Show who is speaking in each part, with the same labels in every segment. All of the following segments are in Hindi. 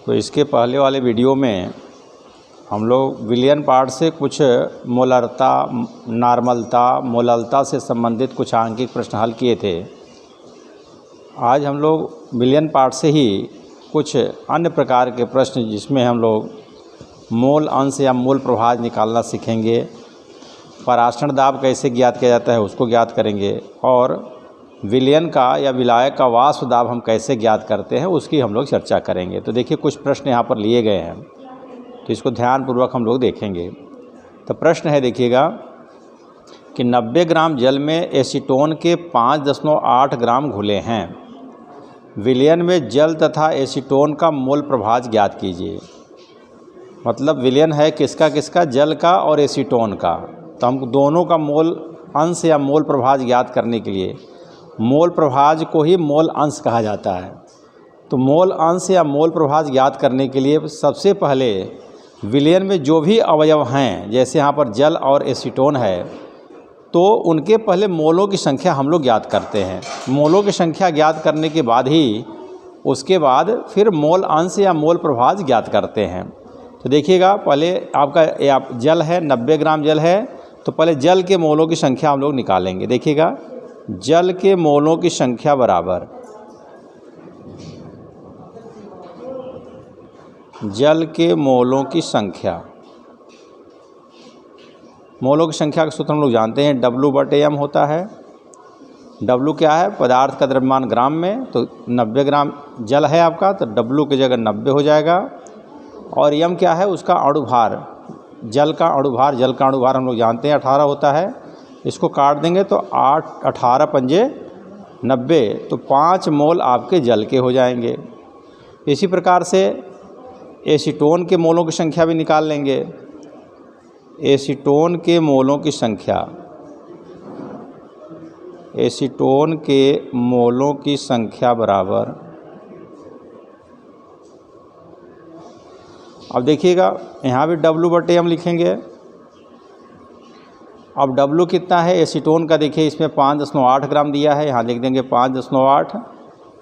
Speaker 1: तो इसके पहले वाले वीडियो में हम लोग विलियन पार्ट से कुछ मोलरता, नॉर्मलता, मोललता से संबंधित कुछ आंकिक प्रश्न हल किए थे। आज हम लोग विलियन पार्ट से ही कुछ अन्य प्रकार के प्रश्न जिसमें हम लोग मोल अंश या मोल प्रभाज निकालना सीखेंगे, पराशरण दाब कैसे ज्ञात किया जाता है उसको ज्ञात करेंगे, और विलयन का या विलायक का वाष्प दाब हम कैसे ज्ञात करते हैं उसकी हम लोग चर्चा करेंगे। तो देखिए कुछ प्रश्न यहाँ पर लिए गए हैं, तो इसको ध्यानपूर्वक हम लोग देखेंगे। तो प्रश्न है, देखिएगा कि 90 ग्राम जल में एसीटोन के 5.8 ग्राम घुले हैं। विलयन में जल तथा एसीटोन का मोल प्रभाज ज्ञात कीजिए। मतलब विलयन है किसका किसका, जल का और एसीटोन का। तो हम दोनों का मोल अंश या मोल प्रभाज ज्ञात करने के लिए मोल प्रभाज को ही मोल अंश कहा जाता है। तो मोल अंश या मोल प्रभाज ज्ञात करने के लिए सबसे पहले विलयन में जो भी अवयव हैं, जैसे यहाँ पर जल और एसीटोन है, तो उनके पहले मोलों की संख्या हम लोग ज्ञात करते हैं। मोलों की संख्या ज्ञात करने के बाद ही उसके बाद फिर मोल अंश या मोल प्रभाज ज्ञात करते हैं। तो देखिएगा पहले आपका जल है, 90 ग्राम जल है, तो पहले जल के मोलों की संख्या हम लोग निकालेंगे। देखिएगा जल के मोलों की संख्या बराबर जल के मोलों की संख्या, मोलों की संख्या का सूत्र हम लोग जानते हैं, W/m होता है। W क्या है, पदार्थ का द्रव्यमान ग्राम में। तो 90 ग्राम जल है आपका, तो W की जगह 90 हो जाएगा। और m क्या है, उसका अणुभार, जल का अणुभार, जल का अणुभार हम लोग जानते हैं 18 होता है। इसको काट देंगे तो 18 पंजे 90, तो 5 मोल आपके जल के हो जाएंगे। इसी प्रकार से एसीटोन के मोलों की संख्या भी निकाल लेंगे। एसीटोन के मोलों की संख्या, एसीटोन के मोलों की संख्या बराबर, अब देखिएगा यहाँ भी W/m लिखेंगे। अब W कितना है एसीटोन का, देखिए इसमें 5.8 ग्राम दिया है, यहाँ लिख देंगे 5.8।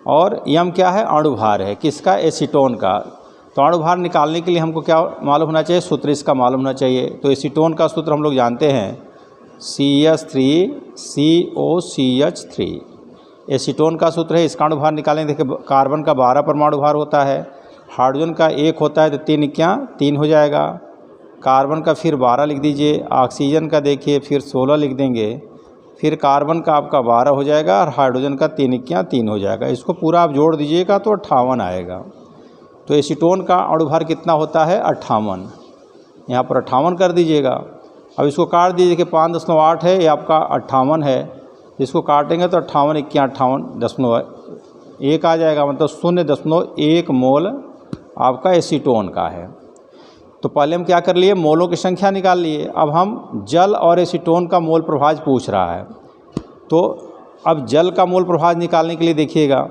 Speaker 1: और m क्या है, अणुभार है, किसका, एसीटोन का। तो अणुभार निकालने के लिए हमको क्या मालूम होना चाहिए, सूत्र इसका मालूम होना चाहिए। तो एसीटोन का सूत्र हम लोग जानते हैं CH3COCH3। एसीटोन का सूत्र है, इसका अणुभार निकालेंगे। देखिए कार्बन का 12 परमाणु भार होता है, हाइड्रोजन का 1 होता है, तो 3 क्या 3 हो जाएगा। कार्बन का फिर 12 लिख दीजिए, ऑक्सीजन का देखिए फिर 16 लिख देंगे, फिर कार्बन का आपका 12 हो जाएगा और हाइड्रोजन का 3 क्या 3 हो जाएगा। इसको पूरा आप जोड़ दीजिएगा तो 58 आएगा। तो एसीटोन का अणुभार कितना होता है, 58। यहाँ पर 58 कर दीजिएगा। अब इसको काट दीजिए कि 5.8 है, ये आपका 58 है। इसको काटेंगे तो 58 क्या 58.1 आ जाएगा, मतलब 0.1 मोल आपका एसीटोन का है। तो पहले हम क्या कर लिए, मोलों की संख्या निकाल लिए। अब हम जल और एसीटोन का मोल प्रभाज पूछ रहा है, तो अब जल का मोल प्रभाज निकालने के लिए देखिएगा,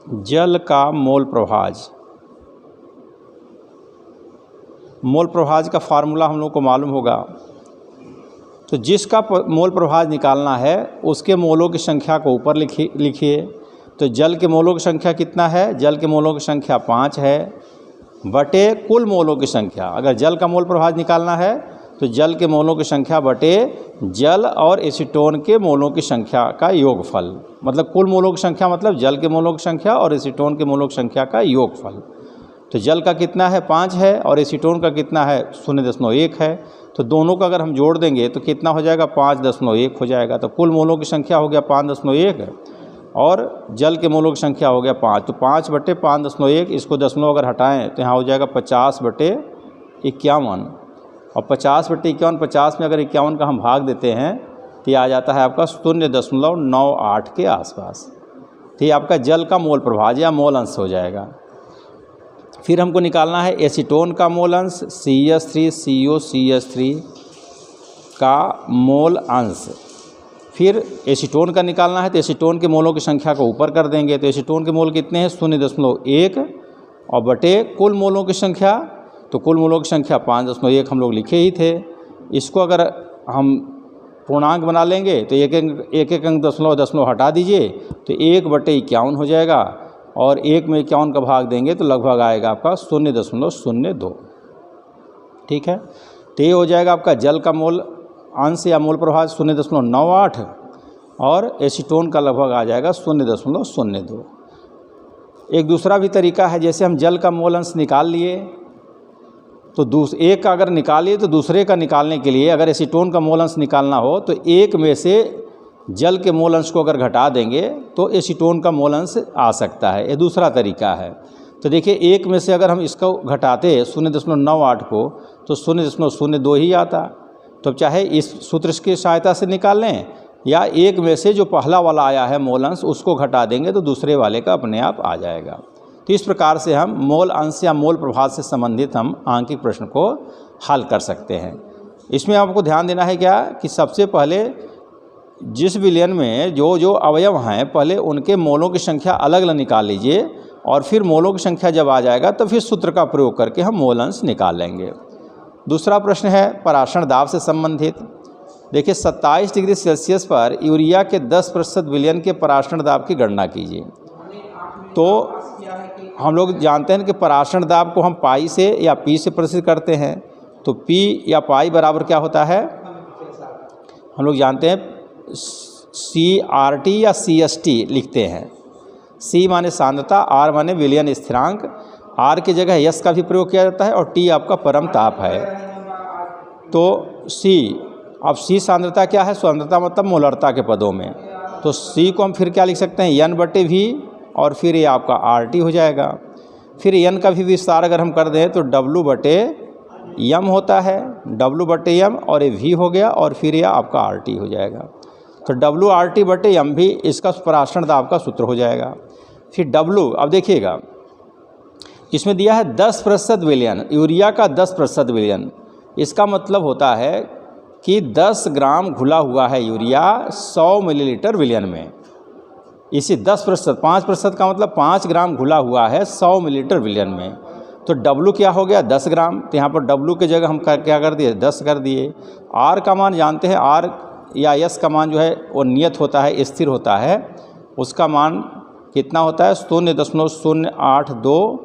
Speaker 1: जल का मोल प्रभाज, मोल प्रभाज का फार्मूला हम लोग को मालूम होगा। तो जिसका मोल प्रभाज निकालना है उसके मोलों की संख्या को ऊपर लिखिए। तो जल के मोलों की संख्या कितना है, जल के मोलों की संख्या 5 है, बटे कुल मोलों की संख्या। अगर जल का मोल प्रभाज निकालना है तो जल के मोलों की संख्या बटे जल और एसीटोन के मोलों की संख्या का योगफल। मतलब कुल मोलों की संख्या मतलब जल के मोलों की संख्या और एसीटोन के मोलों की संख्या का योगफल। तो जल का कितना है 5 है और एसीटोन का कितना है 0.1 है। तो दोनों का अगर हम जोड़ देंगे तो कितना हो जाएगा 5.1 हो जाएगा। तो कुल मोलों की संख्या हो गया 5.1 और जल के मोलों की संख्या हो गया 5। तो 5/5.1, इसको दशमलव अगर हटाएं तो यहाँ हो जाएगा 50/51। और 50/51, 50 में अगर 51 का हम भाग देते हैं तो ये आ जाता है आपका 0.98 के आसपास। तो ये आपका जल का मोल प्रभाज या मोल अंश हो जाएगा। फिर हमको निकालना है एसीटोन का मोल अंश, CH3COCH3 का मोल अंश। फिर एसीटोन का निकालना है, तो एसीटोन के मोलों की संख्या को ऊपर कर देंगे। तो एसीटोन के मोल कितने हैं 0.1 और बटे कुल मोलों की संख्या, तो कुल मोलों की संख्या 5.1 हम लोग लिखे ही थे। इसको अगर हम पूर्णांक बना लेंगे तो एक एक अंक दशमलव हटा दीजिए तो 1/51 हो जाएगा। और 1 में 51 का भाग देंगे तो लगभग आएगा आपका 0.02। ठीक है, तो ये हो जाएगा आपका जल का मोल अंश या मोल प्रभाव 0.98 और एसीटोन का लगभग आ जाएगा 0.02। एक दूसरा भी तरीका है, जैसे हम जल का मोल अंश निकाल लिए तो एक का अगर निकालिए तो दूसरे का निकालने के लिए अगर एसीटोन का मोल अंश निकालना हो तो 1 में से जल के मोल अंश को अगर घटा देंगे तो एसीटोन का मोल अंश आ सकता है। ये दूसरा तरीका है। तो देखिए 1 में से अगर हम इसको घटाते 0.98 को तो 0.02 ही आता। तो चाहे इस सूत्र की सहायता से निकाल लें या 1 में से जो पहला वाला आया है मोल अंश उसको घटा देंगे तो दूसरे वाले का अपने आप आ जाएगा। तो इस प्रकार से हम मोल अंश या मोल प्रभाव से संबंधित हम आंकिक प्रश्न को हल कर सकते हैं। इसमें आपको ध्यान देना है क्या कि सबसे पहले जिस विलयन में जो जो अवयव हैं पहले उनके मोलों की संख्या अलग अलग निकाल लीजिए और फिर मोलों की संख्या जब आ जाएगा तो फिर सूत्र का प्रयोग करके हम मोल अंश निकाल लेंगे। दूसरा प्रश्न है पराशरण दाब से संबंधित। देखिए 27 डिग्री सेल्सियस पर यूरिया के 10% विलयन के पराशरण दाब की गणना कीजिए। तो हम लोग जानते हैं कि पराशरण दाब को हम पाई से या पी से प्रदर्शित करते हैं। तो पी या पाई बराबर क्या होता है, हम लोग जानते हैं CRT या CST लिखते हैं। C माने सांद्रता, R माने विलयन स्थिरांक, R की जगह S का भी प्रयोग किया जाता है और T आपका परम ताप है। तो C, अब C सांद्रता क्या है, सांद्रता मतलब मोलरता के पदों में। तो C को हम फिर क्या लिख सकते हैं N/V और फिर ये आपका RT हो जाएगा। फिर N का भी विस्तार अगर हम कर दें तो W/M होता है, W/M और ये V हो गया और फिर ये आपका RT हो जाएगा। तो WRT/M भी इसका पराशरण दाब का सूत्र हो जाएगा। फिर W, अब देखिएगा इसमें दिया है 10% विलयन, यूरिया का 10% विलयन। इसका मतलब होता है कि 10 ग्राम घुला हुआ है यूरिया 100 मिलीलीटर विलयन में। इसी 10%, 5% का मतलब 5 ग्राम घुला हुआ है 100 मिलीलीटर विलयन में। तो W क्या हो गया 10 ग्राम। तो यहाँ पर W की जगह हम क्या कर दिए 10 कर दिए। R का मान जानते हैं, R या S का मान जो है वो नियत होता है, स्थिर होता है। उसका मान कितना होता है 0.082,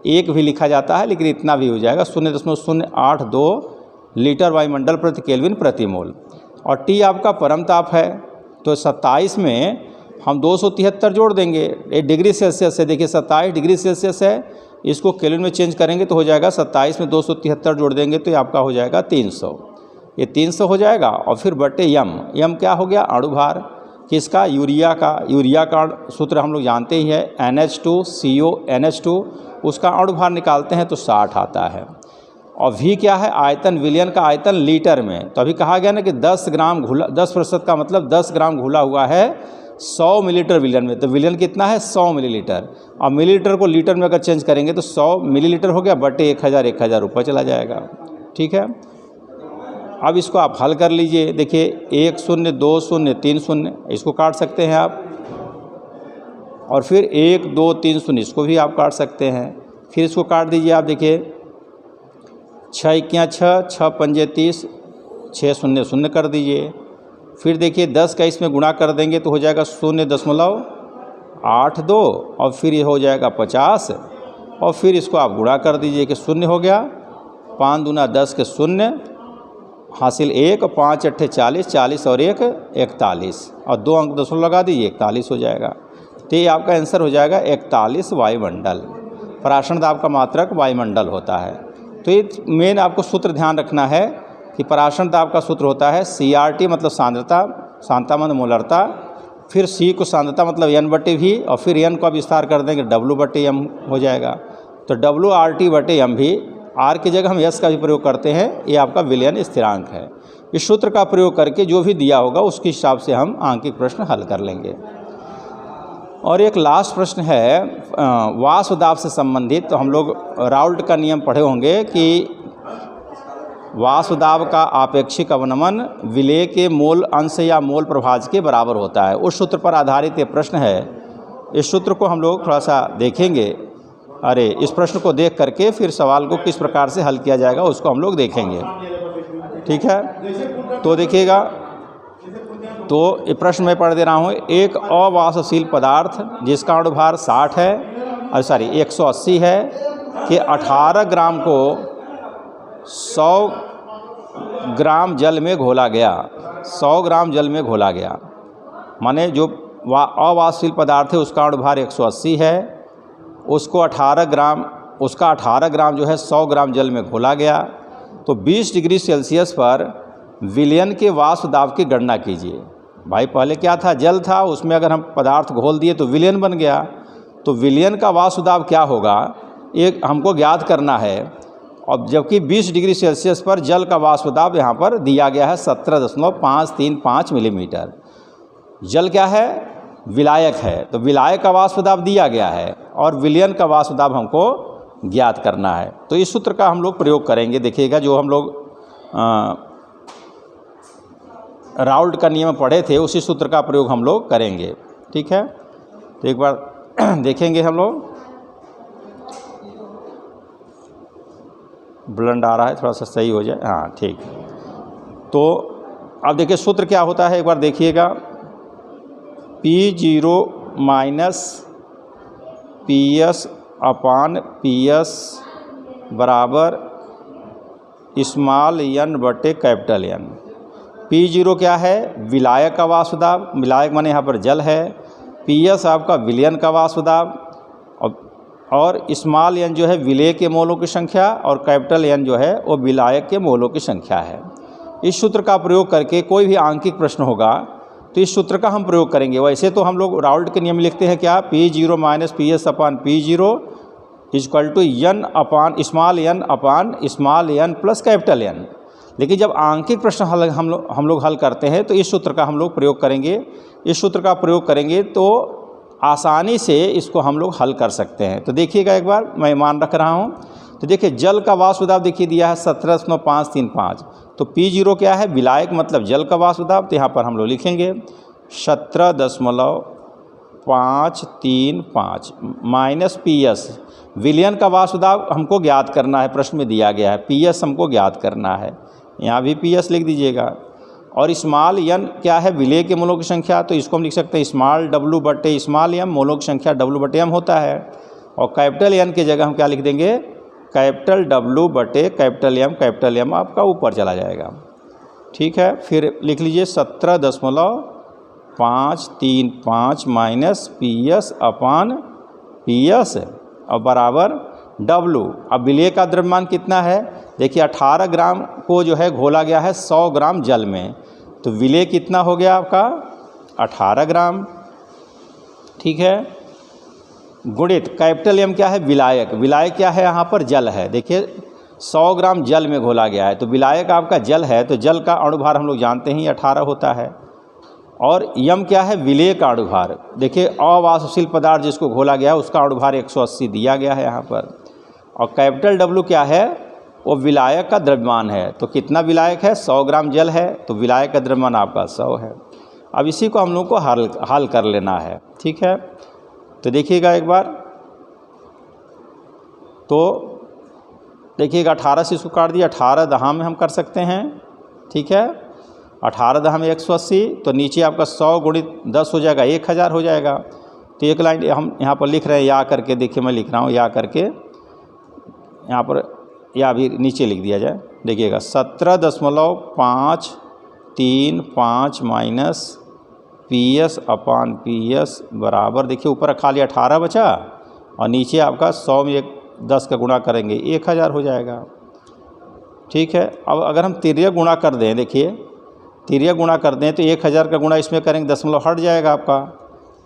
Speaker 1: एक भी लिखा जाता है लेकिन इतना भी हो जाएगा 0.082 लीटर वायुमंडल प्रति केल्विन प्रति मोल। और T आपका परम ताप है। तो 27 में हम 273 जोड़ देंगे। ये डिग्री सेल्सियस है, देखिए 27 डिग्री सेल्सियस है, इसको केल्विन में चेंज करेंगे तो हो जाएगा 27 में 273 जोड़ देंगे तो ये आपका हो जाएगा 300। ये 300 हो जाएगा। और फिर बटे यम क्या हो गया अणुभार किसका, यूरिया का सूत्र हम लोग जानते ही है NH2CO, उसका अणुभार निकालते हैं तो 60 आता है। और V क्या है, आयतन, विलयन का आयतन लीटर में। तो अभी कहा गया ना कि 10% का मतलब 10 ग्राम घुला हुआ है 100 मिलीलीटर विलयन में। तो विलयन कितना है 100 मिलीलीटर। और मिलीलीटर को लीटर में अगर चेंज करेंगे तो 100 मिलीलीटर हो गया बटे 1000 रुपये चला जाएगा। ठीक है, अब इसको आप हल कर लीजिए। देखिए 1 0 2 0 3 0 इसको काट सकते हैं आप, और फिर 1 2 3 0 इसको भी आप काट सकते हैं। फिर इसको काट दीजिए आप, देखिए 6 1 6, 6 5 30, 6 0 0 कर दीजिए। फिर देखिए 10 का इसमें गुणा कर देंगे तो हो जाएगा 0.82 और फिर ये हो जाएगा 50 और फिर इसको आप गुणा कर दीजिए कि 0 हो गया, 5 दूना 10 के 0 हासिल 1, 5 8 40, 40 और 1 41 और 2 अंक दशमलव लगा दीजिए 41 हो जाएगा। तो ये आपका आंसर हो जाएगा 41 वायुमंडल। पराशरण दाब का मात्रक वायुमंडल होता है। तो ये मेन आपको सूत्र ध्यान रखना है कि पराशरण दाब का सूत्र होता है CRT मतलब सांद्रता, सांद्रता मतलब मोलरता, फिर C को सांद्रता मतलब N/V और फिर N को विस्तार कर देंगे W/M हो जाएगा। तो WRT/M भी, R की जगह हम S का भी प्रयोग करते हैं, ये आपका विलयन स्थिरांक है। इस सूत्र का प्रयोग करके जो भी दिया होगा उसके हिसाब से हम आंकिक प्रश्न हल कर लेंगे। और एक लास्ट प्रश्न है वाष्प दाब से संबंधित। तो हम लोग राउल्ट का नियम पढ़े होंगे कि वाष्प दाब का आपेक्षिक अवनमन विलेय के मोल अंश या मोल प्रभाज के बराबर होता है। उस सूत्र पर आधारित ये प्रश्न है। इस सूत्र को हम लोग थोड़ा सा देखेंगे। इस प्रश्न को देख करके फिर सवाल को किस प्रकार से हल किया जाएगा उसको हम लोग देखेंगे। ठीक है, तो देखिएगा, तो ये प्रश्न मैं पढ़ दे रहा हूँ। एक अवाष्पशील पदार्थ जिसका अणुभार 60 है 180 है कि 18 ग्राम को 100 ग्राम जल में घोला गया, 100 ग्राम जल में घोला गया, माने जो अवाष्पशील पदार्थ है उसका अणुभार 180 है, उसका 18 ग्राम जो है 100 ग्राम जल में घोला गया। तो 20 डिग्री सेल्सियस पर विलयन के वाष्प दाब की गणना कीजिए। भाई पहले क्या था, जल था, उसमें अगर हम पदार्थ घोल दिए तो विलयन बन गया, तो विलयन का वाष्प दाब क्या होगा एक हमको ज्ञात करना है। और जबकि 20 डिग्री सेल्सियस पर जल का वाष्प दाब यहाँ पर दिया गया है 17.535 मिलीमीटर। जल क्या है, विलायक है, तो विलायक का वाष्प दाब दिया गया है और विलयन का वाष्प दाब हमको ज्ञात करना है। तो इस सूत्र का हम लोग प्रयोग करेंगे। देखिएगा जो हम लोग राउल्ट का नियम पढ़े थे उसी सूत्र का प्रयोग हम लोग करेंगे। ठीक है, तो एक बार देखेंगे हम लोग। ब्लंड आ रहा है, थोड़ा सा सही हो जाए। हाँ ठीक। तो अब देखिए सूत्र क्या होता है, एक बार देखिएगा। P0 माइनस PS अपान PS बराबर स्मॉल n बटे कैपिटल N। P0 क्या है, विलायक का वाष्प दाब, विलायक माने यहाँ पर जल है। PS आपका विलयन का वाष्प दाब, और स्मॉल n जो है विलेय के मोलों की संख्या, और कैपिटल N जो है वो विलायक के मोलों की संख्या है। इस सूत्र का प्रयोग करके कोई भी आंकिक प्रश्न होगा तो इस सूत्र का हम प्रयोग करेंगे। वैसे तो हम लोग राउल्ट के नियम लिखते हैं क्या, P0 minus PS upon P0 equal to n upon small n plus capital N। लेकिन जब आंकिक प्रश्न हम लोग हल करते हैं तो इस सूत्र का हम लोग प्रयोग करेंगे। इस सूत्र का प्रयोग करेंगे तो आसानी से इसको हम लोग हल कर सकते हैं। तो देखिएगा एक बार, मैं मान रख रहा हूँ। तो देखिए जल का वाष्प दाब देखिए दिया है 17.535। तो P0 क्या है, विलायक मतलब जल का वाष्प दाब, तो यहाँ पर हम लोग लिखेंगे 17.535 माइनस PS विलयन का वाष्प दाब हमको ज्ञात करना है, प्रश्न में दिया गया है। PS हमको ज्ञात करना है, यहाँ भी PS लिख दीजिएगा। और स्मॉल n क्या है, विलेय के मोलों की संख्या, तो इसको हम लिख सकते हैं स्मॉल W बटे स्मॉल m, मोलों की संख्या W बटे m होता है। और कैपिटल N की जगह हम क्या लिख देंगे, कैपिटल W बटे कैपिटल M आपका ऊपर चला जाएगा। ठीक है, फिर लिख लीजिए 17.535 माइनस PS अपान PS और बराबर W। अब विलेय का द्रव्यमान कितना है, देखिए 18 ग्राम को जो है घोला गया है 100 ग्राम जल में, तो विलेय कितना हो गया आपका 18 ग्राम। ठीक है, गुणित कैपिटल M क्या है, विलायक, विलायक क्या है यहाँ पर जल है। देखिए 100 ग्राम जल में घोला गया है, तो विलायक आपका जल है, तो जल का अणुभार हम लोग जानते हैं 18 होता है। और यम क्या है, विलेय का अणुभार, देखिए अवाष्पशील पदार्थ जिसको घोला गया है उसका अणुभार 180 दिया गया है यहाँ पर। और कैपिटल W क्या है, वो विलायक का द्रव्यमान है, तो कितना विलायक है, 100 ग्राम जल है, तो विलायक का द्रव्यमान आपका 100 है। अब इसी को हम लोग को हल कर लेना है। ठीक है, तो देखिएगा एक बार, तो देखिएगा 18 से इसको काट दिया, 18 दहा में हम कर सकते हैं। ठीक है, 18 दहा में 180, तो नीचे आपका 100 गुणित 10 हो जाएगा, 1000 हो जाएगा। तो एक लाइन हम यहाँ पर लिख रहे हैं या करके, देखिए मैं लिख रहा हूँ या करके, यहाँ पर या भी नीचे लिख दिया जाए। देखिएगा 17.535 माइनस PS अपान PS बराबर, देखिए ऊपर खाली 18 बचा और नीचे आपका 100 में 10 का गुणा करेंगे 1000 हो जाएगा। ठीक है, अब अगर हम तिर्यक गुणा कर दें, देखिए तिर्यक गुणा कर दें तो 1000 का गुणा इसमें करेंगे, दशमलव हट जाएगा आपका।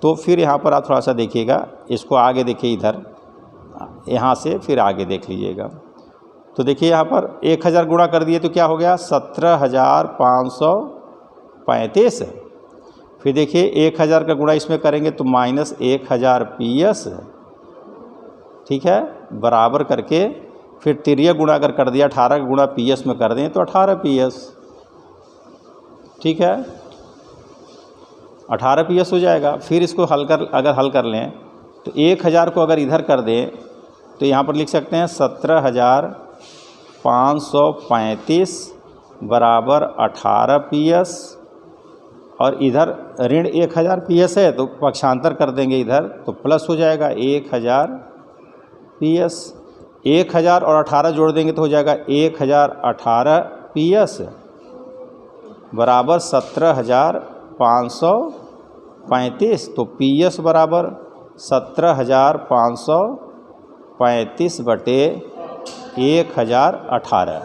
Speaker 1: तो फिर यहाँ पर आप थोड़ा सा देखिएगा, इसको आगे देखिए, इधर यहाँ से फिर आगे देख लीजिएगा। तो देखिए यहाँ पर 1000 गुणा कर दिए तो क्या हो गया, 17,535। फिर देखिए 1000 का गुणा इसमें करेंगे तो माइनस 1000 PS। ठीक है, बराबर करके फिर तिर्यक गुणा अगर कर दिया, 18 का गुणा PS में कर दें तो 18 PS। ठीक है, 18 PS हो जाएगा। फिर इसको अगर हल कर लें तो 1000 को अगर इधर कर दें तो यहाँ पर लिख सकते हैं 17,535 बराबर 18 PS, और इधर ऋण 1000 PS है तो पक्षांतर कर देंगे इधर, तो प्लस हो जाएगा 1000 PS। 1000 और 18 जोड़ देंगे तो हो जाएगा 1018 PS बराबर 17,535। तो PS बराबर 17,535 बटे 1018।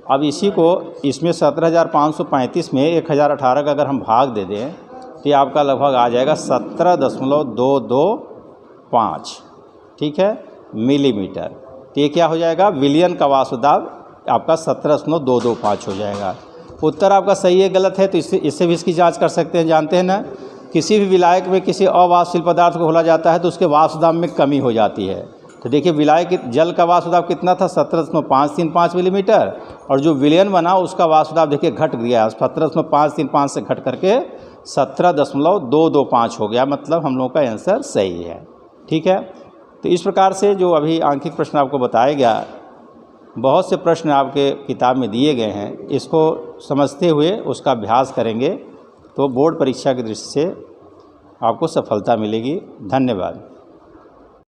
Speaker 1: अब इसी को इसमें 17,535 में 1018 का अगर हम भाग दे दें तो ये आपका लगभग आ जाएगा 17.225, ठीक है, मिलीमीटर। तो ये क्या हो जाएगा, विलियन का वाष्पदाब आपका 17.225 हो जाएगा। उत्तर आपका सही है गलत है तो इससे भी इसकी जांच कर सकते हैं। जानते हैं ना, किसी भी विलायक में किसी अवाष्पशील पदार्थ को घोला जाता है तो उसके वाष्पदाब में कमी हो जाती है। तो देखिए विलायक जल का वाष्पदाब कितना था, 17.535 मिलीमीटर, और जो विलयन बना उसका वाष्पदाब देखिए घट गया, 17.535 से घट करके 17.225 हो गया। मतलब हम लोगों का आंसर सही है, ठीक है। तो इस प्रकार से जो अभी आंकिक प्रश्न आपको बताया गया, बहुत से प्रश्न आपके किताब में दिए गए हैं, इसको समझते हुए उसका अभ्यास करेंगे तो बोर्ड परीक्षा की दृष्टि से आपको सफलता मिलेगी। धन्यवाद।